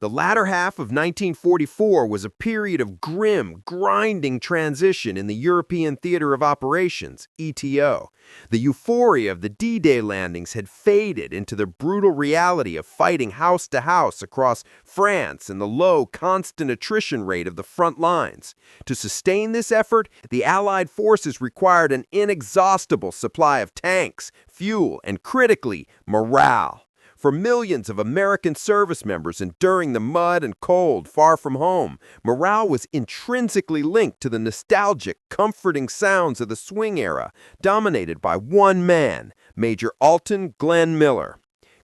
The latter half of 1944 was a period of grim, grinding transition in the European Theater of Operations, ETO. The euphoria of the D-Day landings had faded into the brutal reality of fighting house to house across France and the low, constant attrition rate of the front lines. To sustain this effort, the Allied forces required an inexhaustible supply of tanks, fuel, and critically, morale. For millions of American service members enduring the mud and cold far from home, morale was intrinsically linked to the nostalgic, comforting sounds of the swing era, dominated by one man, Major Alton Glenn Miller.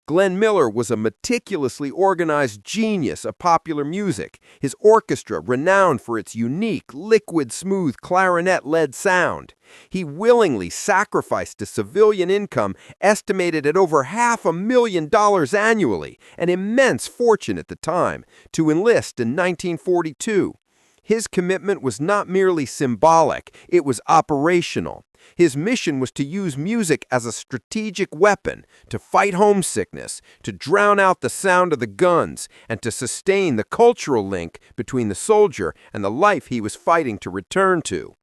Glenn Miller was a meticulously organized genius of popular music, his orchestra renowned for its unique, liquid-smooth clarinet-led sound. He willingly sacrificed a civilian income estimated at over $500,000 annually, an immense fortune at the time, to enlist in 1942. His commitment was not merely symbolic, it was operational. His mission was to use music as a strategic weapon, to fight homesickness, to drown out the sound of the guns, and to sustain the cultural link between the soldier and the life he was fighting to return to.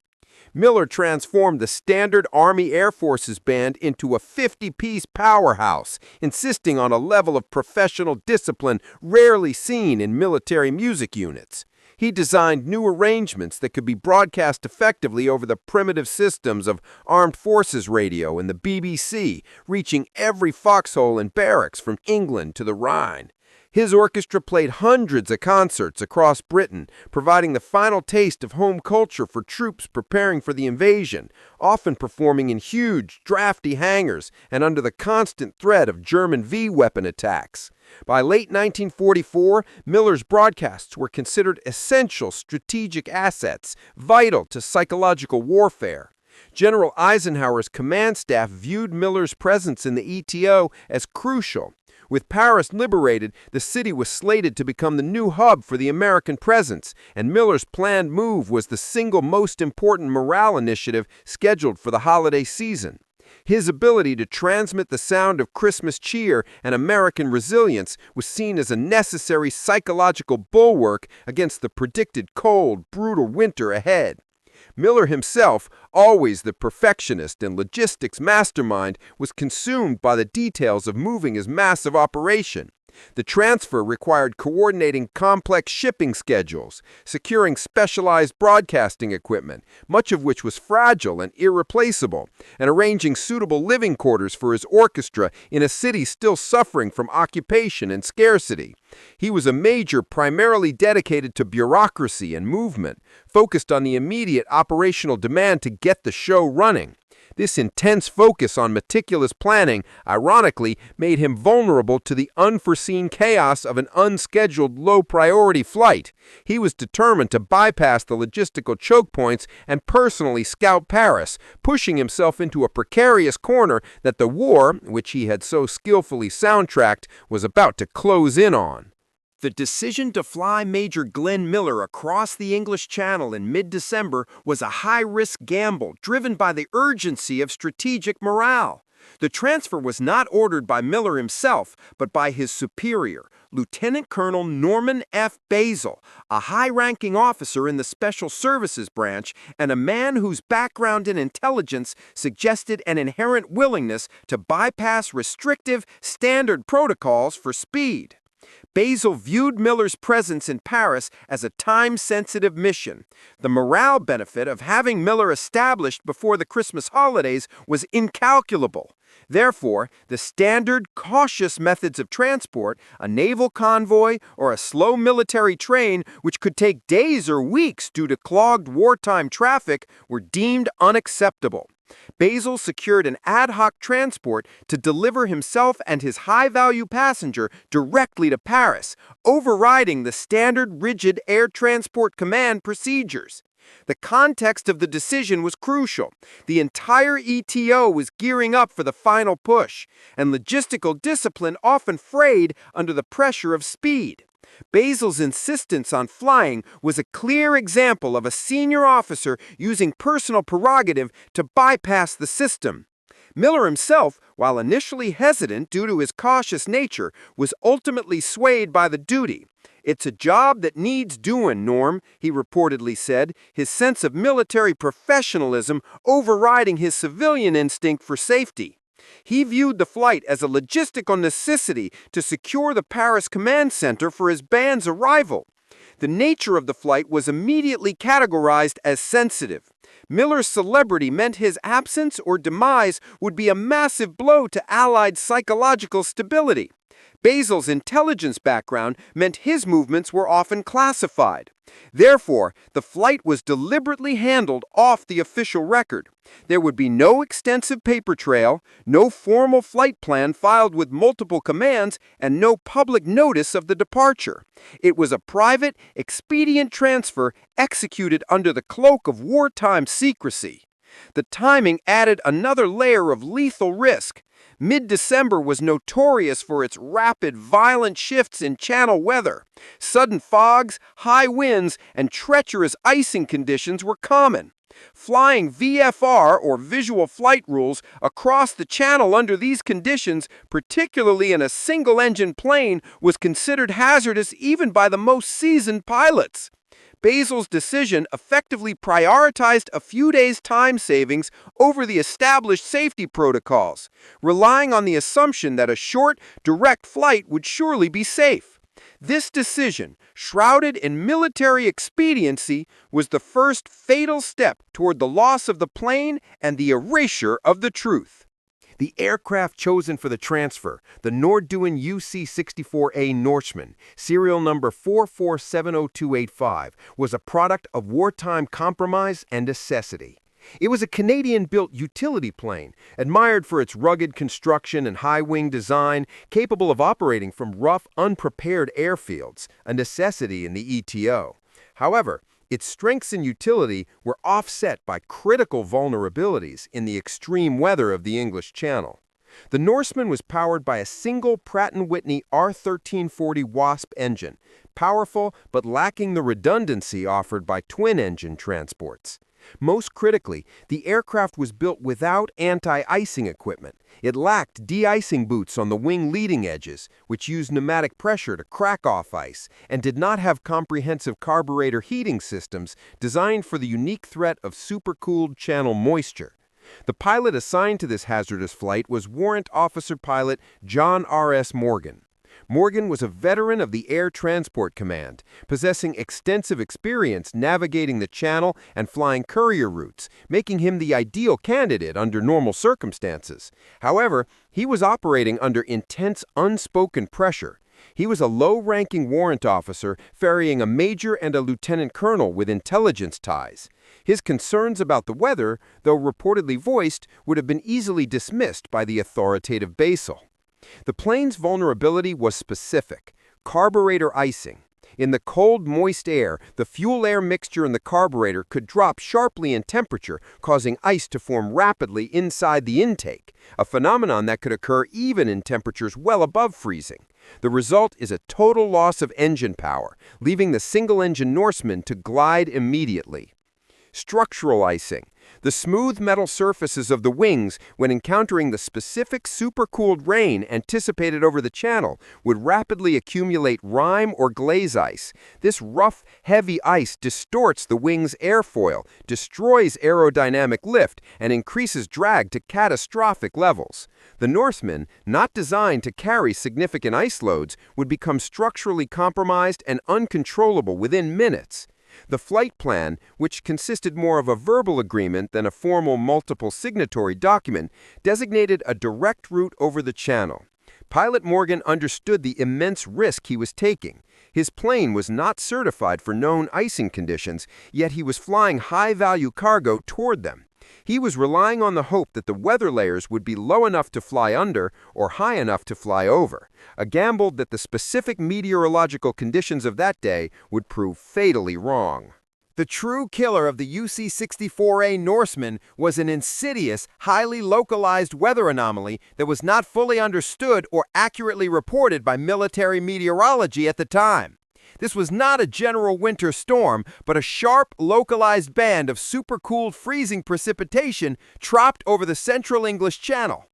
Miller transformed the standard Army Air Forces band into a 50-piece powerhouse, insisting on a level of professional discipline rarely seen in military music units. He designed new arrangements that could be broadcast effectively over the primitive systems of Armed Forces Radio and the BBC, reaching every foxhole and barracks from England to the Rhine. His orchestra played hundreds of concerts across Britain, providing the final taste of home culture for troops preparing for the invasion, often performing in huge, drafty hangars and under the constant threat of German V-weapon attacks. By late 1944, Miller's broadcasts were considered essential strategic assets, vital to psychological warfare. General Eisenhower's command staff viewed Miller's presence in the ETO as crucial. With Paris liberated, the city was slated to become the new hub for the American presence, and Miller's planned move was the single most important morale initiative scheduled for the holiday season. His ability to transmit the sound of Christmas cheer and American resilience was seen as a necessary psychological bulwark against the predicted cold, brutal winter ahead. Miller himself, always the perfectionist and logistics mastermind, was consumed by the details of moving his massive operation. The transfer required coordinating complex shipping schedules, securing specialized broadcasting equipment, much of which was fragile and irreplaceable, and arranging suitable living quarters for his orchestra in a city still suffering from occupation and scarcity. He was a major primarily dedicated to bureaucracy and movement, focused on the immediate operational demand to get the show running. This intense focus on meticulous planning, ironically, made him vulnerable to the unforeseen chaos of an unscheduled low-priority flight. He was determined to bypass the logistical choke points and personally scout Paris, pushing himself into a precarious corner that the war, which he had so skillfully soundtracked, was about to close in on. The decision to fly Major Glenn Miller across the English Channel in mid-December was a high-risk gamble driven by the urgency of strategic morale. The transfer was not ordered by Miller himself, but by his superior, Lieutenant Colonel Norman F. Basil, a high-ranking officer in the Special Services branch and a man whose background in intelligence suggested an inherent willingness to bypass restrictive, standard protocols for speed. Basil viewed Miller's presence in Paris as a time-sensitive mission. The morale benefit of having Miller established before the Christmas holidays was incalculable. Therefore, the standard, cautious methods of transport, a naval convoy or a slow military train which could take days or weeks due to clogged wartime traffic, were deemed unacceptable. Basil secured an ad hoc transport to deliver himself and his high-value passenger directly to Paris, overriding the standard rigid air transport command procedures. The context of the decision was crucial. The entire ETO was gearing up for the final push, and logistical discipline often frayed under the pressure of speed. Basil's insistence on flying was a clear example of a senior officer using personal prerogative to bypass the system. Miller himself, while initially hesitant due to his cautious nature, was ultimately swayed by the duty. "It's a job that needs doing, Norm," he reportedly said, his sense of military professionalism overriding his civilian instinct for safety. He viewed the flight as a logistical necessity to secure the Paris command center for his band's arrival. The nature of the flight was immediately categorized as sensitive. Miller's celebrity meant his absence or demise would be a massive blow to Allied psychological stability. Basil's intelligence background meant his movements were often classified. Therefore, the flight was deliberately handled off the official record. There would be no extensive paper trail, no formal flight plan filed with multiple commands, and no public notice of the departure. It was a private, expedient transfer executed under the cloak of wartime secrecy. The timing added another layer of lethal risk. Mid-December was notorious for its rapid, violent shifts in channel weather. Sudden fogs, high winds, and treacherous icing conditions were common. Flying VFR, or visual flight rules, across the channel under these conditions, particularly in a single-engine plane, was considered hazardous even by the most seasoned pilots. Basil's decision effectively prioritized a few days' time savings over the established safety protocols, relying on the assumption that a short, direct flight would surely be safe. This decision, shrouded in military expediency, was the first fatal step toward the loss of the plane and the erasure of the truth. The aircraft chosen for the transfer, the Norduen UC-64A Norseman, serial number 44700285, was a product of wartime compromise and necessity. It was a Canadian-built utility plane, admired for its rugged construction and high-wing design, capable of operating from rough, unprepared airfields, a necessity in the ETO. However, its strengths and utility were offset by critical vulnerabilities in the extreme weather of the English Channel. The Norseman was powered by a single Pratt & Whitney R1340 Wasp engine, powerful but lacking the redundancy offered by twin-engine transports. Most critically, the aircraft was built without anti-icing equipment. It lacked de-icing boots on the wing leading edges, which used pneumatic pressure to crack off ice, and did not have comprehensive carburetor heating systems designed for the unique threat of supercooled channel moisture. The pilot assigned to this hazardous flight was Warrant Officer Pilot John R.S. Morgan. Morgan was a veteran of the Air Transport Command, possessing extensive experience navigating the channel and flying courier routes, making him the ideal candidate under normal circumstances. However, he was operating under intense unspoken pressure. He was a low-ranking warrant officer ferrying a major and a lieutenant colonel with intelligence ties. His concerns about the weather, though reportedly voiced, would have been easily dismissed by the authoritative Basil. The plane's vulnerability was specific: carburetor icing. In the cold, moist air, the fuel-air mixture in the carburetor could drop sharply in temperature, causing ice to form rapidly inside the intake, a phenomenon that could occur even in temperatures well above freezing. The result is a total loss of engine power, leaving the single-engine Norseman to glide immediately. Structural icing. The smooth metal surfaces of the wings, when encountering the specific supercooled rain anticipated over the channel, would rapidly accumulate rime or glaze ice. This rough, heavy ice distorts the wing's airfoil, destroys aerodynamic lift, and increases drag to catastrophic levels. The Norseman, not designed to carry significant ice loads, would become structurally compromised and uncontrollable within minutes. The flight plan, which consisted more of a verbal agreement than a formal multiple signatory document, designated a direct route over the channel. Pilot Morgan understood the immense risk he was taking. His plane was not certified for known icing conditions, yet he was flying high-value cargo toward them. He was relying on the hope that the weather layers would be low enough to fly under or high enough to fly over, a gamble that the specific meteorological conditions of that day would prove fatally wrong. The true killer of the UC-64A Norseman was an insidious, highly localized weather anomaly that was not fully understood or accurately reported by military meteorology at the time. This was not a general winter storm, but a sharp, localized band of supercooled freezing precipitation trapped over the central English Channel.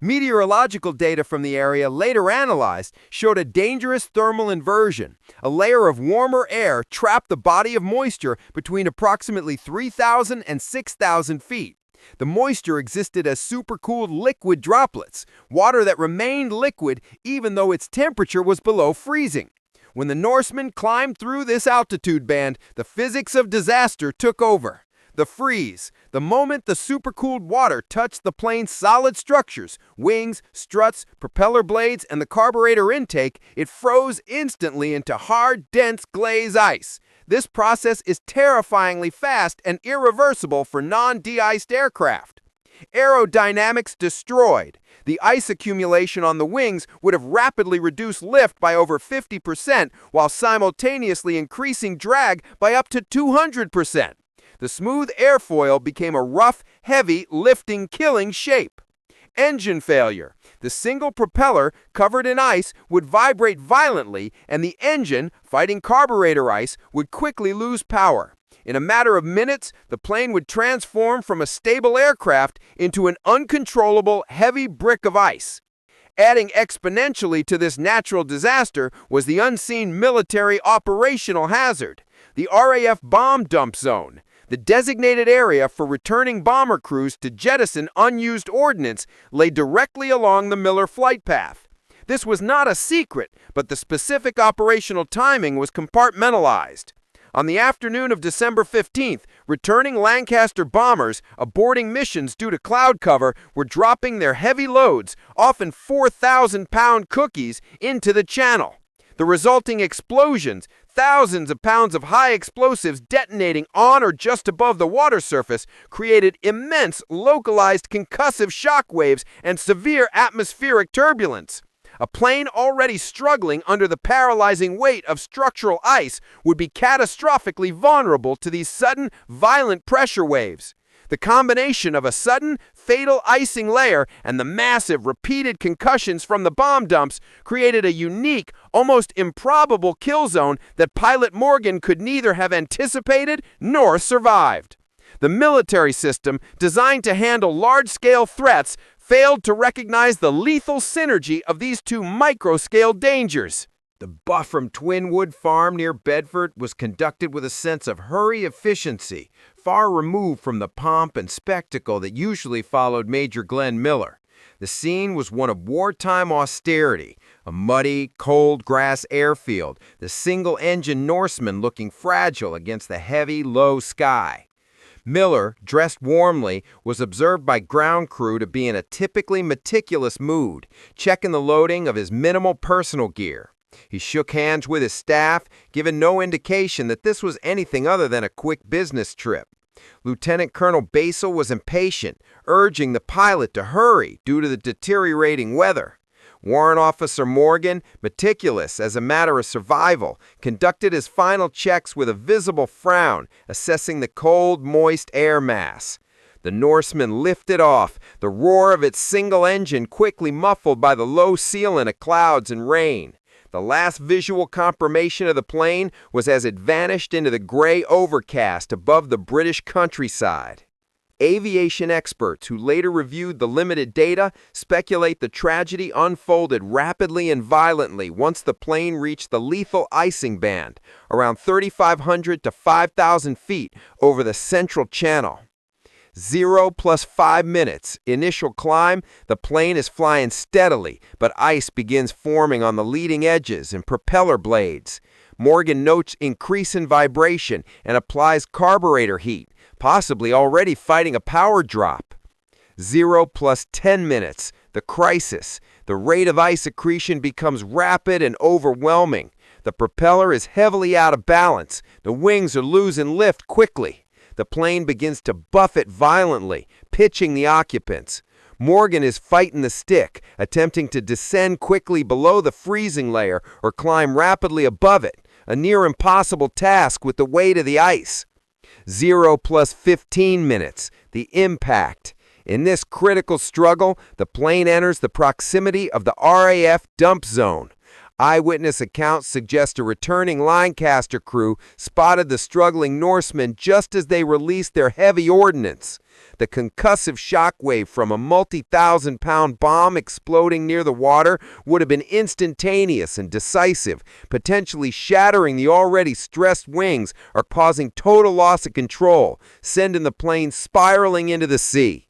Meteorological data from the area later analyzed showed a dangerous thermal inversion. A layer of warmer air trapped the body of moisture between approximately 3,000 and 6,000 feet. The moisture existed as supercooled liquid droplets, water that remained liquid even though its temperature was below freezing. When the Norseman climbed through this altitude band, the physics of disaster took over. The freeze, the moment the supercooled water touched the plane's solid structures, wings, struts, propeller blades, and the carburetor intake, it froze instantly into hard, dense glaze ice. This process is terrifyingly fast and irreversible for non-de-iced aircraft. Aerodynamics destroyed. The ice accumulation on the wings would have rapidly reduced lift by over 50% while simultaneously increasing drag by up to 200%. The smooth airfoil became a rough, heavy, lifting, killing shape. Engine failure. The single propeller, covered in ice, would vibrate violently, and the engine, fighting carburetor ice, would quickly lose power. In a matter of minutes, the plane would transform from a stable aircraft into an uncontrollable, heavy brick of ice. Adding exponentially to this natural disaster was the unseen military operational hazard, the RAF bomb dump zone. The designated area for returning bomber crews to jettison unused ordnance lay directly along the Miller flight path. This was not a secret, but the specific operational timing was compartmentalized. On the afternoon of December 15th, returning Lancaster bombers, aborting missions due to cloud cover, were dropping their heavy loads, often 4,000-pound cookies, into the channel. The resulting explosions, thousands of pounds of high explosives detonating on or just above the water surface, created immense localized concussive shockwaves and severe atmospheric turbulence. A plane already struggling under the paralyzing weight of structural ice would be catastrophically vulnerable to these sudden, violent pressure waves. The combination of a sudden, fatal icing layer and the massive, repeated concussions from the bomb dumps created a unique, almost improbable kill zone that pilot Morgan could neither have anticipated nor survived. The military system, designed to handle large-scale threats, failed to recognize the lethal synergy of these two micro-scale dangers. The buff from Twinwood Farm near Bedford was conducted with a sense of hurry efficiency, far removed from the pomp and spectacle that usually followed Major Glenn Miller. The scene was one of wartime austerity, a muddy, cold grass airfield, the single-engine Norseman looking fragile against the heavy, low sky. Miller, dressed warmly, was observed by ground crew to be in a typically meticulous mood, checking the loading of his minimal personal gear. He shook hands with his staff, giving no indication that this was anything other than a quick business trip. Lieutenant Colonel Basel was impatient, urging the pilot to hurry due to the deteriorating weather. Warrant Officer Morgan, meticulous as a matter of survival, conducted his final checks with a visible frown, assessing the cold, moist air mass. The Norseman lifted off, the roar of its single engine quickly muffled by the low ceiling of clouds and rain. The last visual confirmation of the plane was as it vanished into the gray overcast above the British countryside. Aviation experts who later reviewed the limited data speculate the tragedy unfolded rapidly and violently once the plane reached the lethal icing band, around 3,500 to 5,000 feet over the central channel. 0 + 5 minutes. Initial climb, the plane is flying steadily, but ice begins forming on the leading edges and propeller blades. Morgan notes increase in vibration and applies carburetor heat, possibly already fighting a power drop. 0 + 10 minutes. The crisis. The rate of ice accretion becomes rapid and overwhelming. The propeller is heavily out of balance. The wings are losing lift quickly. The plane begins to buffet violently, pitching the occupants. Morgan is fighting the stick, attempting to descend quickly below the freezing layer or climb rapidly above it, a near impossible task with the weight of the ice. 0 + 15 minutes. The impact. In this critical struggle, the plane enters the proximity of the RAF dump zone. Eyewitness accounts suggest a returning Lancaster crew spotted the struggling Norsemen just as they released their heavy ordnance. The concussive shockwave from a multi-thousand-pound bomb exploding near the water would have been instantaneous and decisive, potentially shattering the already stressed wings or causing total loss of control, sending the plane spiraling into the sea.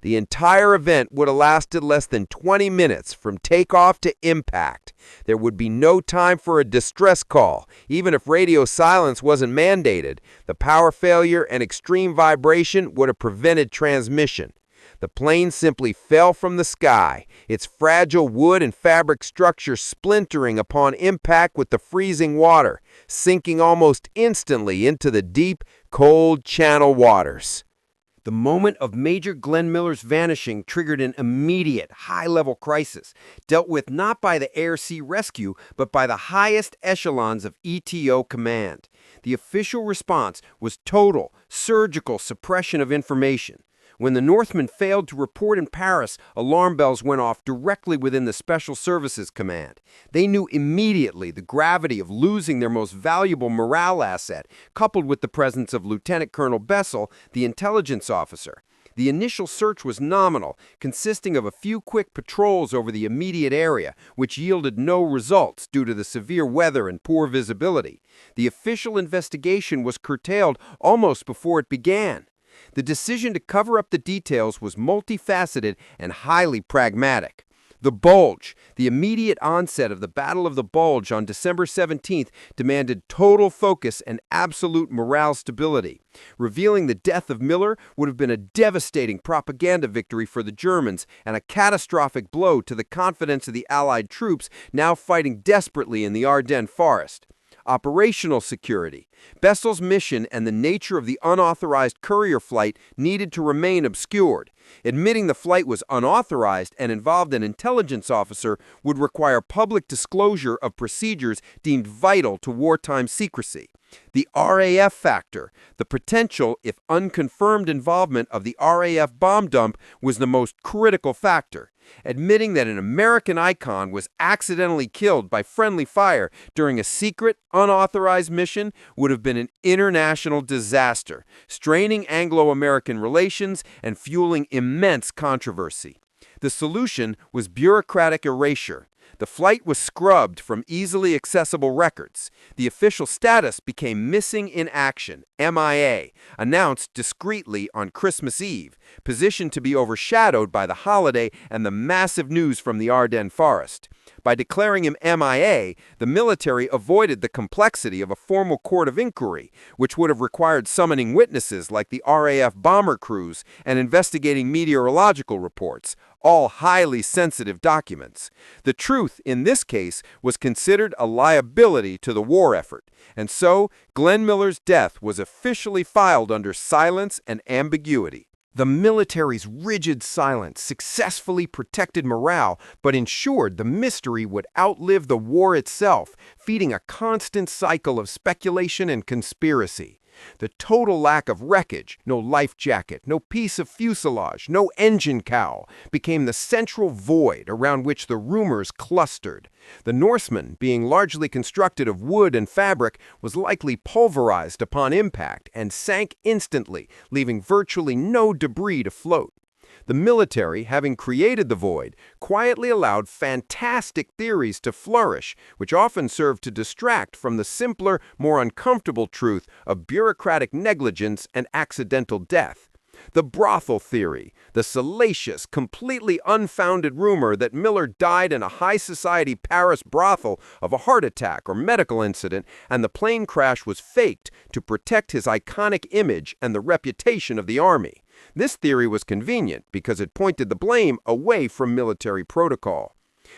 The entire event would have lasted less than 20 minutes from takeoff to impact. There would be no time for a distress call, even if radio silence wasn't mandated. The power failure and extreme vibration would have prevented transmission. The plane simply fell from the sky, its fragile wood and fabric structure splintering upon impact with the freezing water, sinking almost instantly into the deep, cold channel waters. The moment of Major Glenn Miller's vanishing triggered an immediate, high-level crisis, dealt with not by the air-sea rescue, but by the highest echelons of ETO command. The official response was total, surgical suppression of information. When the Norseman failed to report in Paris, alarm bells went off directly within the Special Services Command. They knew immediately the gravity of losing their most valuable morale asset, coupled with the presence of Lieutenant Colonel Bessel, the intelligence officer. The initial search was nominal, consisting of a few quick patrols over the immediate area, which yielded no results due to the severe weather and poor visibility. The official investigation was curtailed almost before it began. The decision to cover up the details was multifaceted and highly pragmatic. The Bulge, the immediate onset of the Battle of the Bulge on December 17th, demanded total focus and absolute morale stability. Revealing the death of Miller would have been a devastating propaganda victory for the Germans and a catastrophic blow to the confidence of the Allied troops now fighting desperately in the Ardennes forest. Operational security. Bessel's mission and the nature of the unauthorized courier flight needed to remain obscured. Admitting the flight was unauthorized and involved an intelligence officer would require public disclosure of procedures deemed vital to wartime secrecy. The RAF factor, the potential, if unconfirmed involvement of the RAF bomb dump, was the most critical factor. Admitting that an American icon was accidentally killed by friendly fire during a secret, unauthorized mission would have been an international disaster, straining Anglo-American relations and fueling immense controversy. The solution was bureaucratic erasure. The flight was scrubbed from easily accessible records. The official status became missing in action, MIA, announced discreetly on Christmas Eve, positioned to be overshadowed by the holiday and the massive news from the Ardennes forest. By declaring him MIA, the military avoided the complexity of a formal court of inquiry, which would have required summoning witnesses like the RAF bomber crews and investigating meteorological reports, all highly sensitive documents. The truth, in this case, was considered a liability to the war effort, and so Glenn Miller's death was officially filed under silence and ambiguity. The military's rigid silence successfully protected morale, but ensured the mystery would outlive the war itself, feeding a constant cycle of speculation and conspiracy. The total lack of wreckage, no life jacket, no piece of fuselage, no engine cowl, became the central void around which the rumors clustered. The Norseman, being largely constructed of wood and fabric, was likely pulverized upon impact and sank instantly, leaving virtually no debris to float. The military, having created the void, quietly allowed fantastic theories to flourish, which often served to distract from the simpler, more uncomfortable truth of bureaucratic negligence and accidental death. The brothel theory, the salacious, completely unfounded rumor that Miller died in a high-society Paris brothel of a heart attack or medical incident, and the plane crash was faked to protect his iconic image and the reputation of the Army. This theory was convenient because it pointed the blame away from military protocol.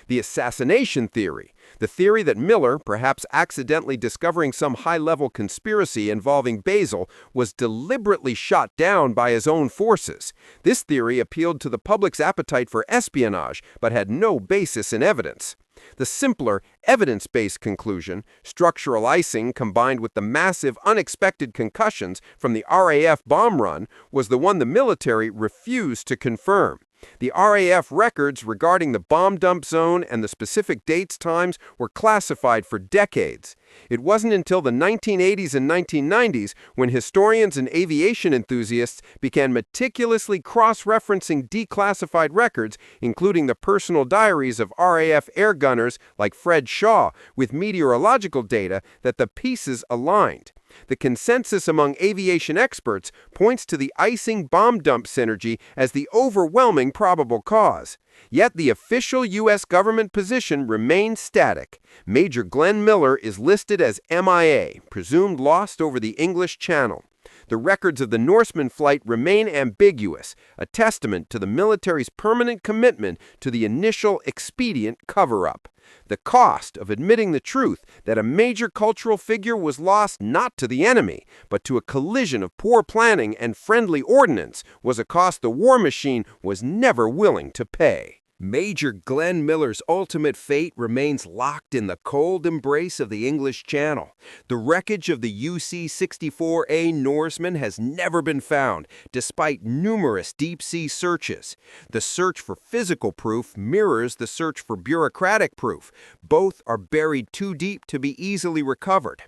The assassination theory, the theory that Miller, perhaps accidentally discovering some high-level conspiracy involving Basil, was deliberately shot down by his own forces. This theory appealed to the public's appetite for espionage, but had no basis in evidence. The simpler, evidence-based conclusion, structural icing combined with the massive, unexpected concussions from the RAF bomb run, was the one the military refused to confirm. The RAF records regarding the bomb dump zone and the specific dates, times were classified for decades. It wasn't until the 1980s and 1990s when historians and aviation enthusiasts began meticulously cross-referencing declassified records, including the personal diaries of RAF air gunners like Fred Shaw, with meteorological data, that the pieces aligned. The consensus among aviation experts points to the icing bomb dump synergy as the overwhelming probable cause. Yet the official U.S. government position remains static. Major Glenn Miller is listed as MIA, presumed lost over the English Channel. The records of the Norseman flight remain ambiguous, a testament to the military's permanent commitment to the initial expedient cover-up. The cost of admitting the truth that a major cultural figure was lost not to the enemy, but to a collision of poor planning and friendly ordnance was a cost the war machine was never willing to pay. Major Glenn Miller's ultimate fate remains locked in the cold embrace of the English Channel. The wreckage of the UC-64A Norseman has never been found, despite numerous deep-sea searches. The search for physical proof mirrors the search for bureaucratic proof. Both are buried too deep to be easily recovered.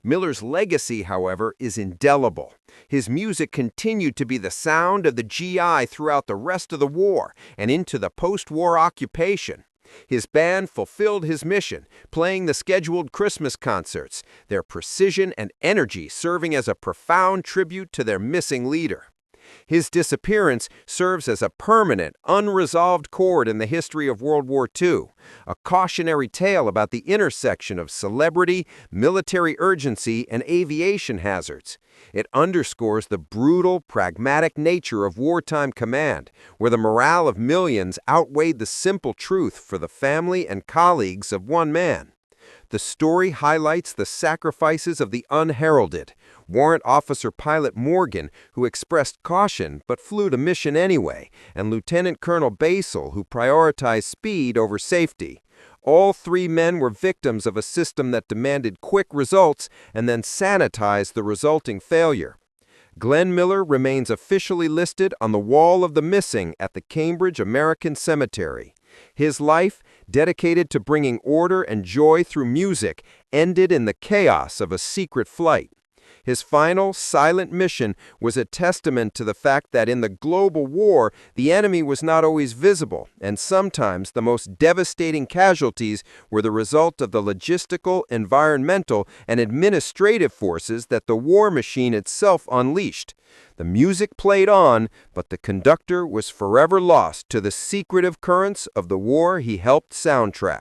Miller's legacy, however, is indelible. His music continued to be the sound of the GI throughout the rest of the war and into the post-war occupation. His band fulfilled his mission, playing the scheduled Christmas concerts, their precision and energy serving as a profound tribute to their missing leader. His disappearance serves as a permanent, unresolved chord in the history of World War II, a cautionary tale about the intersection of celebrity, military urgency, and aviation hazards. It underscores the brutal, pragmatic nature of wartime command, where the morale of millions outweighed the simple truth for the family and colleagues of one man. The story highlights the sacrifices of the unheralded, Warrant Officer Pilot Morgan, who expressed caution but flew to mission anyway, and Lieutenant Colonel Basel, who prioritized speed over safety. All three men were victims of a system that demanded quick results and then sanitized the resulting failure. Glenn Miller remains officially listed on the Wall of the Missing at the Cambridge American Cemetery. His life, dedicated to bringing order and joy through music, ended in the chaos of a secret flight. His final, silent mission was a testament to the fact that in the global war, the enemy was not always visible, and sometimes the most devastating casualties were the result of the logistical, environmental, and administrative forces that the war machine itself unleashed. The music played on, but the conductor was forever lost to the secretive currents of the war he helped soundtrack.